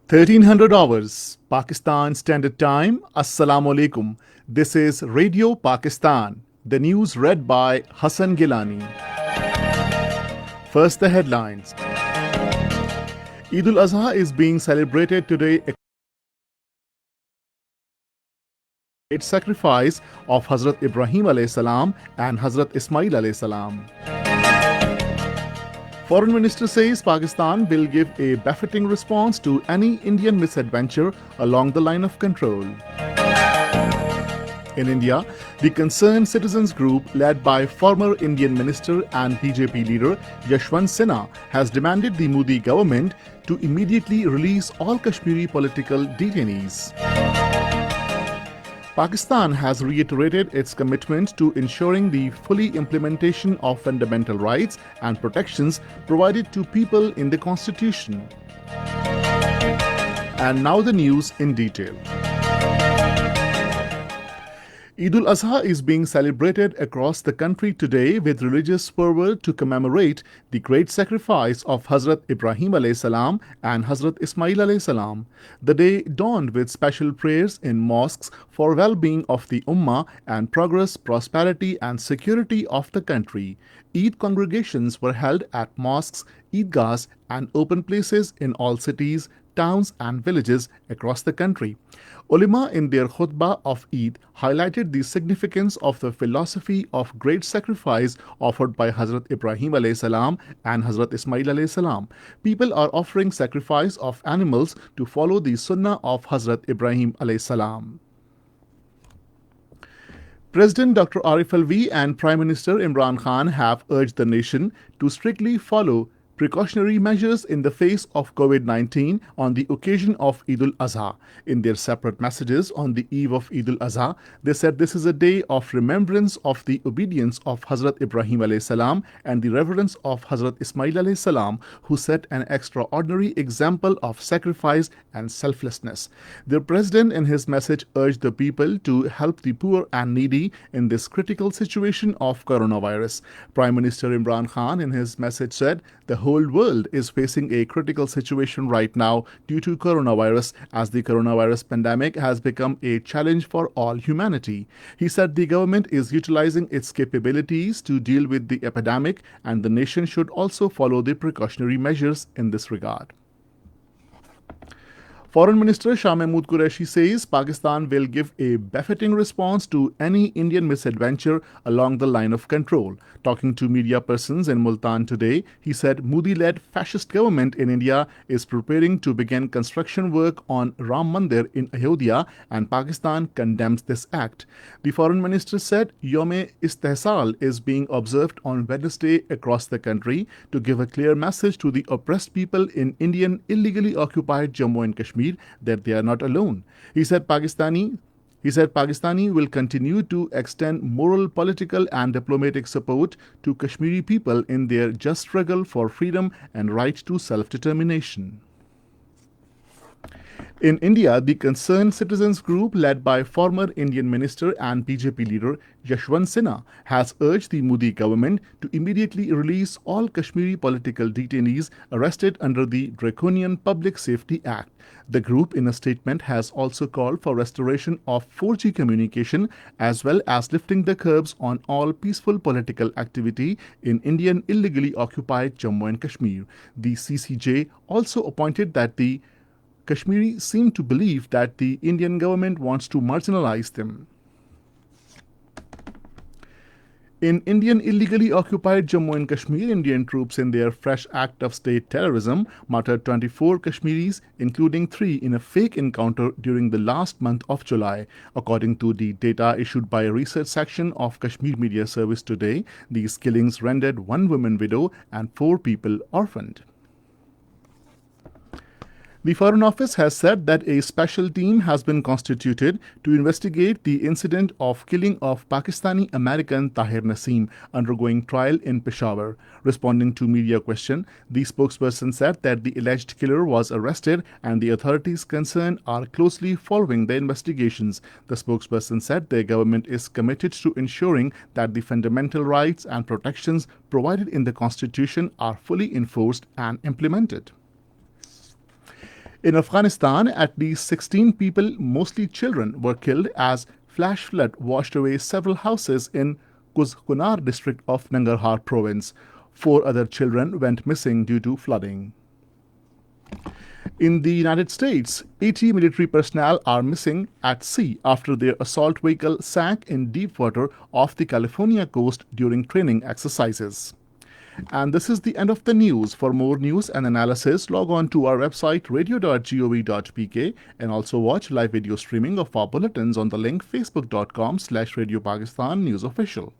1300 hours, Pakistan Standard Time. Assalamu alaikum. This is Radio Pakistan. The news read by Hassan Gilani. First, the headlines. Eid al-Azha is being celebrated today. Great sacrifice of Hazrat Ibrahim alayhi salam and Hazrat Ismail alayhi salam. Foreign Minister says Pakistan will give a befitting response to any Indian misadventure along the line of control. In India, the Concerned Citizens Group, led by former Indian Minister and BJP leader Yashwant Sinha, has demanded the Modi government to immediately release all Kashmiri political detainees. Pakistan has reiterated its commitment to ensuring the fully implementation of fundamental rights and protections provided to people in the Constitution. And now the news in detail. Eid al-Azha is being celebrated across the country today with religious fervor to commemorate the great sacrifice of Hazrat Ibrahim alayhi salam and Hazrat Ismail alayhi salam. The day dawned with special prayers in mosques for well-being of the Ummah and progress, prosperity and security of the country. Eid congregations were held at mosques, Eidgahs and open places in all cities, towns and villages across the country. Ulema in their khutbah of Eid highlighted the significance of the philosophy of great sacrifice offered by Hazrat Ibrahim alayhi salam and Hazrat Ismail alayhi salam. People are offering sacrifice of animals to follow the sunnah of Hazrat Ibrahim alayhi salam. President Dr. Arif Alvi and Prime Minister Imran Khan have urged the nation to strictly follow precautionary measures in the face of COVID-19 on the occasion of Eid al-Azha. In their separate messages on the eve of Eid al-Azha, they said this is a day of remembrance of the obedience of Hazrat Ibrahim alayhi salam and the reverence of Hazrat Ismail alayhi salam, who set an extraordinary example of sacrifice and selflessness. Their president in his message urged the people to help the poor and needy in this critical situation of coronavirus. Prime Minister Imran Khan in his message said, "The whole world is facing a critical situation right now due to coronavirus, as the coronavirus pandemic has become a challenge for all humanity." He said the government is utilizing its capabilities to deal with the epidemic and the nation should also follow the precautionary measures in this regard. Foreign Minister Shah Mahmood Qureshi says Pakistan will give a befitting response to any Indian misadventure along the line of control. Talking to media persons in Multan today, he said Modi-led fascist government in India is preparing to begin construction work on Ram Mandir in Ayodhya and Pakistan condemns this act. The Foreign Minister said Yom-e-Istehsal is being observed on Wednesday across the country to give a clear message to the oppressed people in Indian illegally occupied Jammu and Kashmir that they are not alone. He said Pakistani will continue to extend moral, political and diplomatic support to Kashmiri people in their just struggle for freedom and right to self-determination. In India, the Concerned Citizens Group, led by former Indian Minister and BJP leader Yashwant Sinha, has urged the Modi government to immediately release all Kashmiri political detainees arrested under the Draconian Public Safety Act. The group, in a statement, has also called for restoration of 4G communication as well as lifting the curbs on all peaceful political activity in Indian illegally occupied Jammu and Kashmir. The CCJ also appointed that the Kashmiri seem to believe that the Indian government wants to marginalize them. In Indian illegally occupied Jammu and Kashmir, Indian troops in their fresh act of state terrorism martyred 24 Kashmiris, including 3 in a fake encounter during the last month of July. According to the data issued by a research section of Kashmir Media Service today, these killings rendered 1 woman widow and 4 people orphaned. The Foreign Office has said that a special team has been constituted to investigate the incident of killing of Pakistani American Tahir Naseem undergoing trial in Peshawar. Responding to media question, the spokesperson said that the alleged killer was arrested and the authorities concerned are closely following the investigations. The spokesperson said their government is committed to ensuring that the fundamental rights and protections provided in the Constitution are fully enforced and implemented. In Afghanistan, at least 16 people, mostly children, were killed as flash flood washed away several houses in Kuzkunar district of Nangarhar province. 4 other children went missing due to flooding. In the United States, 80 military personnel are missing at sea after their assault vehicle sank in deep water off the California coast during training exercises. And this is the end of the news. For more news and analysis, log on to our website radio.gov.pk and also watch live video streaming of our bulletins on the link facebook.com/Radio Pakistan News Official.